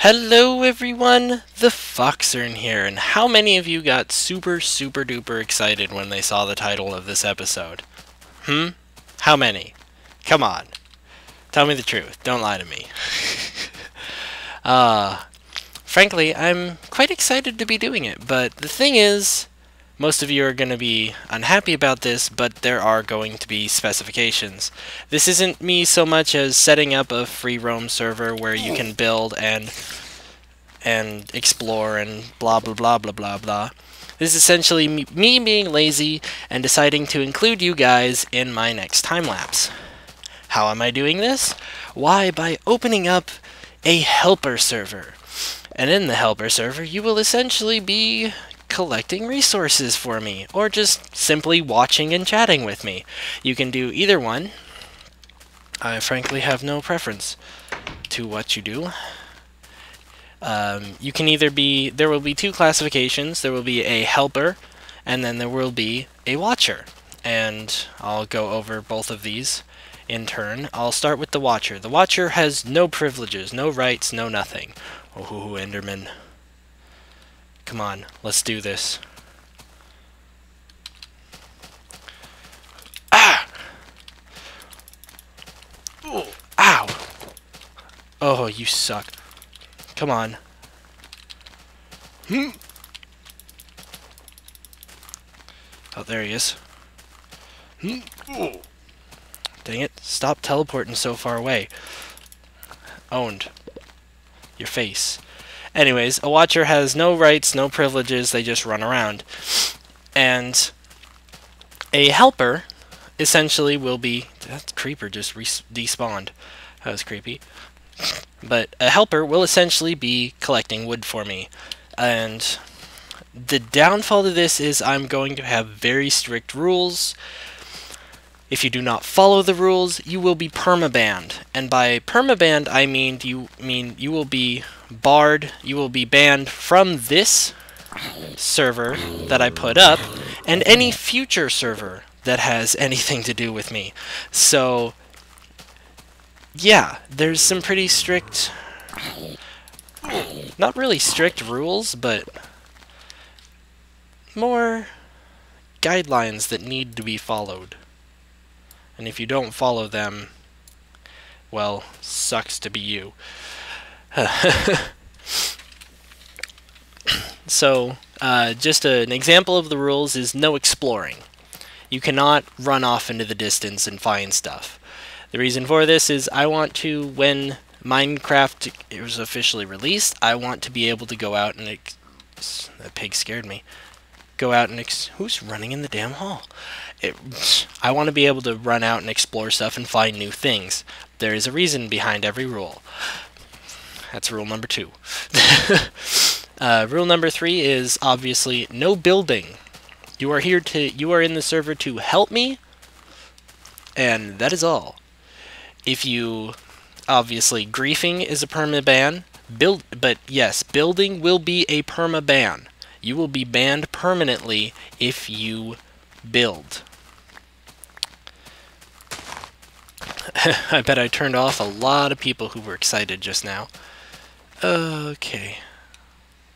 Hello everyone, the Foxern here, and how many of you got super duper excited when they saw the title of this episode? How many? Come on, tell me the truth, don't lie to me. Frankly, I'm quite excited to be doing it, but the thing is, most of you are going to be unhappy about this, but there are going to be specifications. This isn't me so much as setting up a free roam server where you can build and explore and blah blah blah blah blah blah. This is essentially me being lazy and deciding to include you guys in my next time lapse. How am I doing this? Why, by opening up a helper server. And in the helper server, you will essentially be collecting resources for me, or just simply watching and chatting with me. You can do either one. I frankly have no preference to what you do. You can either be, there will be two classifications. There will be a helper, and then there will be a watcher. And I'll go over both of these in turn. I'll start with the watcher. The watcher has no privileges, no rights, no nothing. Oh, Enderman. Come on, let's do this. Ah! Ooh, ow! Oh, you suck. Come on. Oh, there he is. Dang it, stop teleporting so far away. Owned. Your face. Anyways, a watcher has no rights, no privileges, they just run around. And a helper essentially will be... That creeper just despawned. That was creepy. But a helper will essentially be collecting wood for me. And the downfall to this is I'm going to have very strict rules. If you do not follow the rules, you will be permabanned. And by permabanned, I mean you will be barred, you will be banned from this server that I put up, and any future server that has anything to do with me. So, yeah, there's some pretty strict, not really strict rules, but more guidelines that need to be followed. And if you don't follow them, well, sucks to be you. So, just an example of the rules is no exploring. You cannot run off into the distance and find stuff. The reason for this is I want to, when Minecraft was officially released, I want to be able to go out and... That pig scared me. Go out and... Who's running in the damn hall? I want to be able to run out and explore stuff and find new things. There is a reason behind every rule. That's rule number 2. Rule number 3 is obviously no building. You are in the server to help me, and that is all. If you, obviously, griefing is a permaban. But yes, building will be a permaban. You will be banned permanently if you build. I bet I turned off a lot of people who were excited just now. Okay.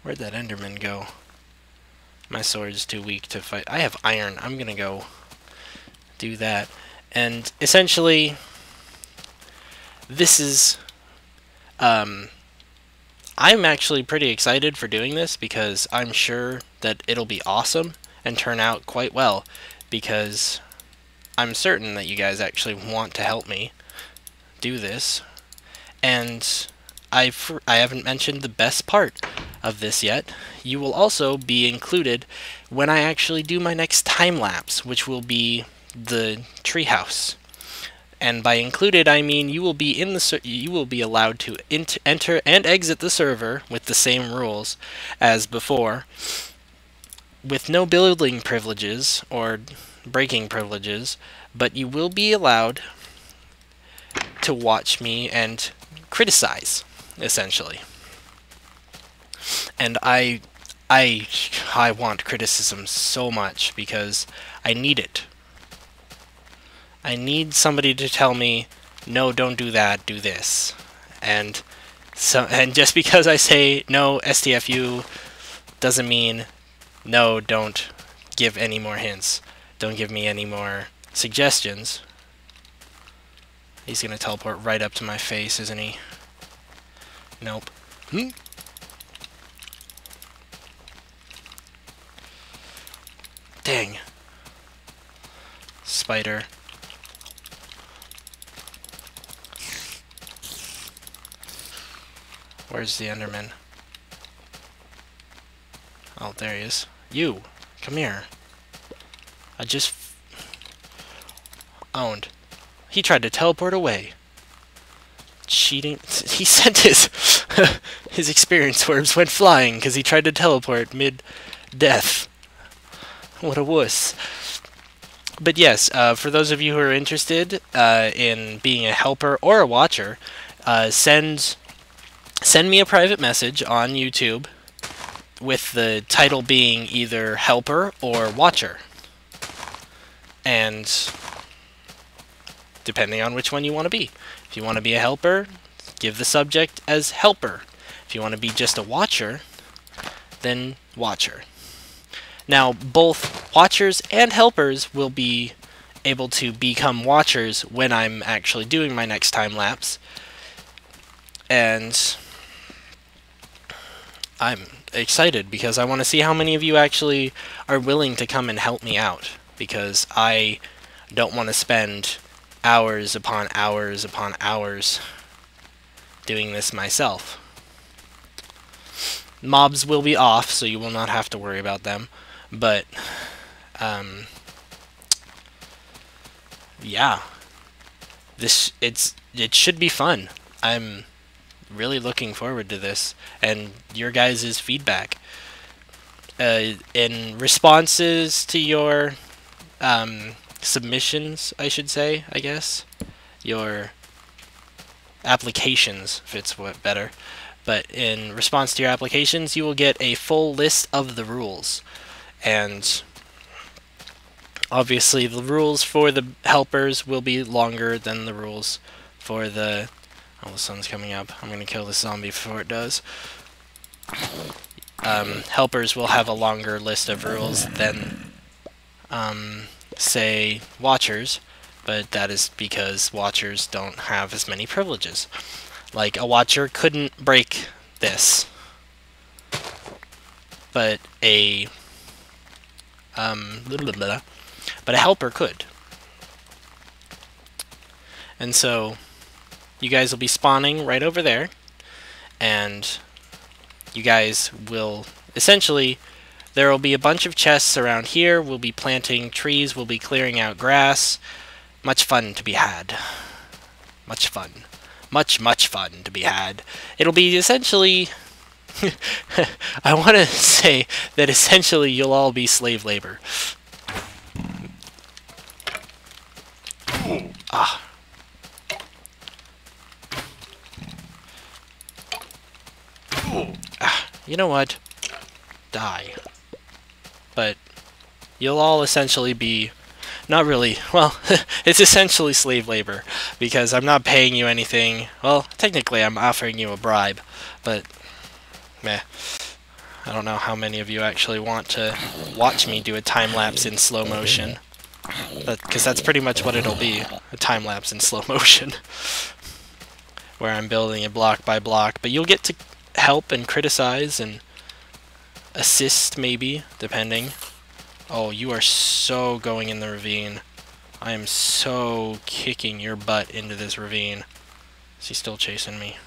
Where'd that Enderman go? My sword's too weak to fight. I have iron. I'm gonna go do that. And essentially, this is... I'm actually pretty excited for doing this because I'm sure that it'll be awesome and turn out quite well, because I'm certain that you guys actually want to help me do this. And I haven't mentioned the best part of this yet. You will also be included when I actually do my next time lapse, which will be the treehouse. And by included, I mean you will be allowed to enter and exit the server with the same rules as before, with no building privileges or breaking privileges, but you will be allowed to watch me and criticize, essentially. And I want criticism so much because I need it. I need somebody to tell me, no, don't do that, do this. And So, and just because I say no STFU doesn't mean no, don't give any more hints. Don't give me any more suggestions. He's gonna teleport right up to my face, isn't he? Nope. Dang. Spider. Where's the Enderman? Oh, there he is. You! Come here. I just... owned. He tried to teleport away. Cheating. He sent his... his experience orbs went flying because he tried to teleport mid-death. What a wuss. But yes, for those of you who are interested in being a helper or a watcher, send me a private message on YouTube with the title being either helper or watcher. And depending on which one you want to be. If you want to be a helper, give the subject as helper. If you want to be just a watcher, then watcher. Now, both watchers and helpers will be able to become watchers when I'm actually doing my next time lapse. And I'm excited because I want to see how many of you actually are willing to come and help me out, because I don't want to spend hours upon hours upon hours doing this myself. Mobs will be off, so you will not have to worry about them, but yeah, it should be fun. I'm really looking forward to this and your guys' feedback. In responses to your submissions, I should say, I guess. Your applications fits what better. But in response to your applications, you will get a full list of the rules. And obviously the rules for the helpers will be longer than the rules for the... Oh, the sun's coming up. I'm going to kill this zombie before it does. Helpers will have a longer list of rules than, say, watchers, but that is because watchers don't have as many privileges. Like, a watcher couldn't break this, but a helper could. And so you guys will be spawning right over there, and you guys will essentially, there will be a bunch of chests around here. We'll be planting trees, we'll be clearing out grass. Much fun to be had. Much fun. Much fun to be had. It'll be essentially I want to say that essentially you'll all be slave labor. Ah. You know what? Die. But you'll all essentially be... Not really. Well, it's essentially slave labor, because I'm not paying you anything. Well, technically I'm offering you a bribe, but meh. I don't know how many of you actually want to watch me do a time-lapse in slow motion. Because that's pretty much what it'll be, a time-lapse in slow motion. Where I'm building it block by block, but you'll get to help and criticize and assist, maybe, depending. Oh, you are so going in the ravine. I am so kicking your butt into this ravine. Is he still chasing me?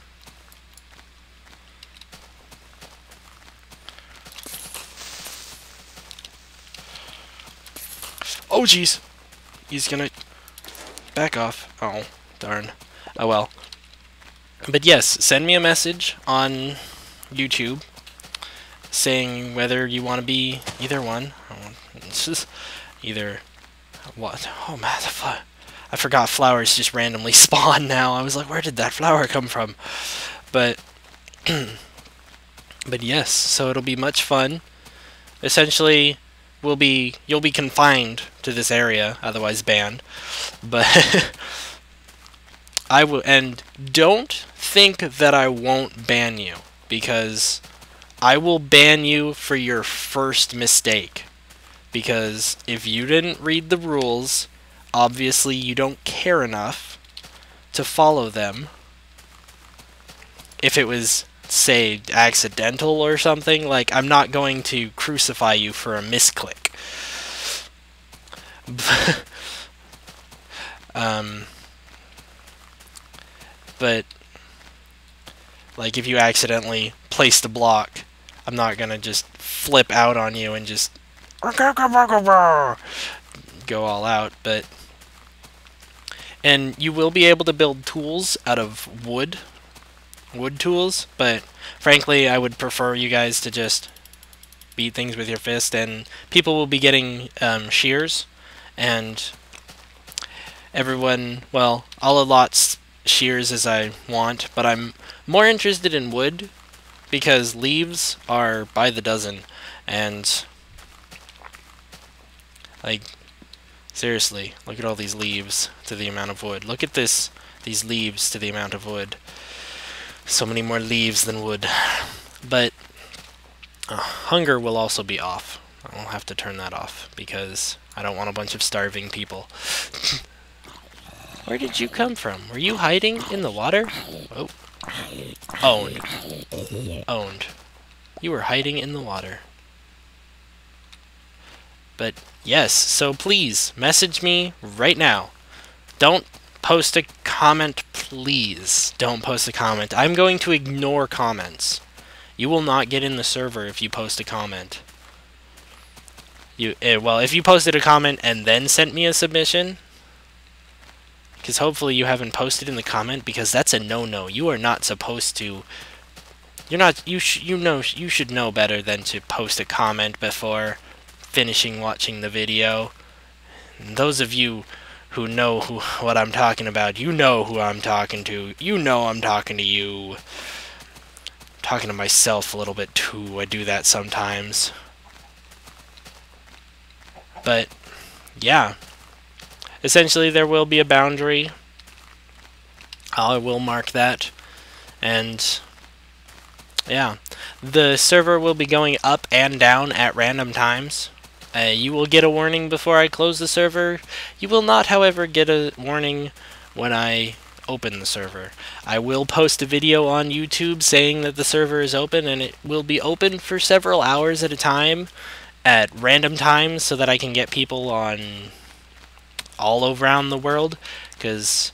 Oh, jeez! He's gonna back off. Oh, darn. Oh, well. But yes, send me a message on YouTube saying whether you want to be either one. It's just either what? Oh man, I forgot flowers just randomly spawn now. I was like, where did that flower come from? But but yes, so it'll be much fun. Essentially, you'll be confined to this area, otherwise banned. But I will, and don't think that I won't ban you, because I will ban you for your first mistake. Because if you didn't read the rules, obviously you don't care enough to follow them. If it was, say, accidental or something, like, I'm not going to crucify you for a misclick. But, like, if you accidentally placed a block, I'm not gonna just flip out on you and just go all out. But, and you will be able to build tools out of wood tools, but frankly I would prefer you guys to just beat things with your fist, and people will be getting shears, and everyone, well, I'll allot shears as I want, but I'm more interested in wood because leaves are by the dozen, and like, seriously, look at all these leaves to the amount of wood. Look at these leaves to the amount of wood. So many more leaves than wood. But hunger will also be off. I'll have to turn that off because I don't want a bunch of starving people. Where did you come from? Were you hiding in the water? Oh. Owned. Owned. You were hiding in the water. But yes, so please message me right now. Don't post a comment, please. Don't post a comment. I'm going to ignore comments. You will not get in the server if you post a comment. Well, if you posted a comment and then sent me a submission, because hopefully you haven't posted in the comment, because that's a no-no. You are not supposed to. You should know better than to post a comment before finishing watching the video. And those of you who know what I'm talking about, you know who I'm talking to. You know I'm talking to you. I'm talking to myself a little bit too. I do that sometimes. But yeah, essentially there will be a boundary. I will mark that, and yeah, the server will be going up and down at random times. You will get a warning before I close the server. You will not, however, get a warning when I open the server. I will post a video on YouTube saying that the server is open, and it will be open for several hours at a time at random times so that I can get people on all around the world, because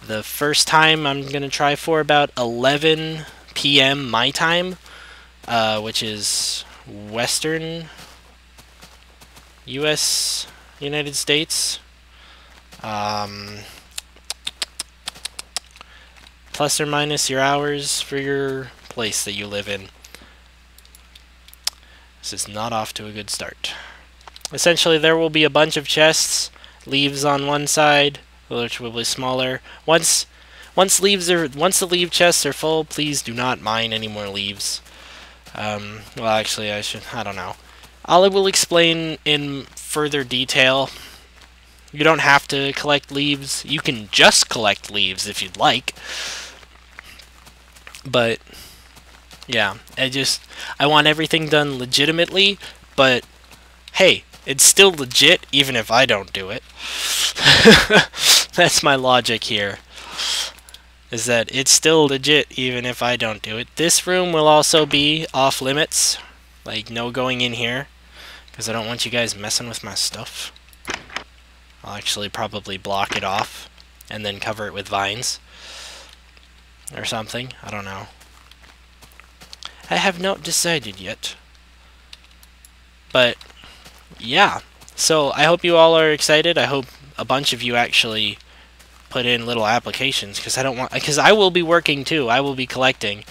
the first time I'm going to try for about 11 p.m. my time, which is Western U.S. United States. Plus or minus your hours for your place that you live in. This is not off to a good start. Essentially, there will be a bunch of chests, leaves on one side, which will be smaller. Once the leaf chests are full, please do not mine any more leaves. Well, actually, I don't know. I will explain in further detail. You don't have to collect leaves. You can just collect leaves if you'd like. But yeah, I want everything done legitimately, but hey, it's still legit even if I don't do it. That's my logic here. Is that it's still legit even if I don't do it. This room will also be off limits. Like, no going in here, because I don't want you guys messing with my stuff. I'll actually probably block it off and then cover it with vines or something. I don't know. I have not decided yet. But yeah, so I hope you all are excited. I hope a bunch of you actually put in little applications, because I will be working too. I will be collecting.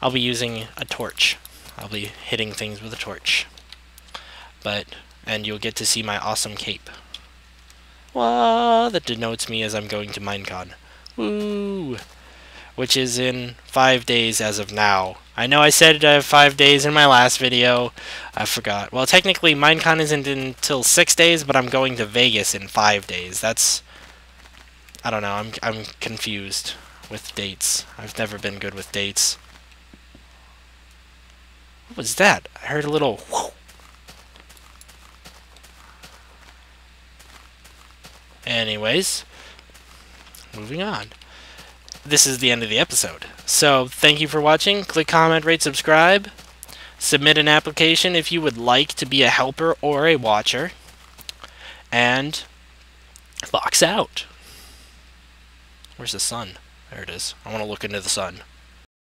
I'll be using a torch. I'll be hitting things with a torch. And you'll get to see my awesome cape. Wow, that denotes me as I'm going to Minecon. Woo! Which is in 5 days as of now. I know I said I have 5 days in my last video. I forgot. Well, technically, Minecon isn't until 6 days, but I'm going to Vegas in 5 days. That's I don't know, I'm confused with dates. I've never been good with dates. What was that? I heard a little whoosh. Anyways, moving on. This is the end of the episode. So, thank you for watching. Click, comment, rate, subscribe. Submit an application if you would like to be a helper or a watcher. And box out. Where's the sun? There it is. I want to look into the sun.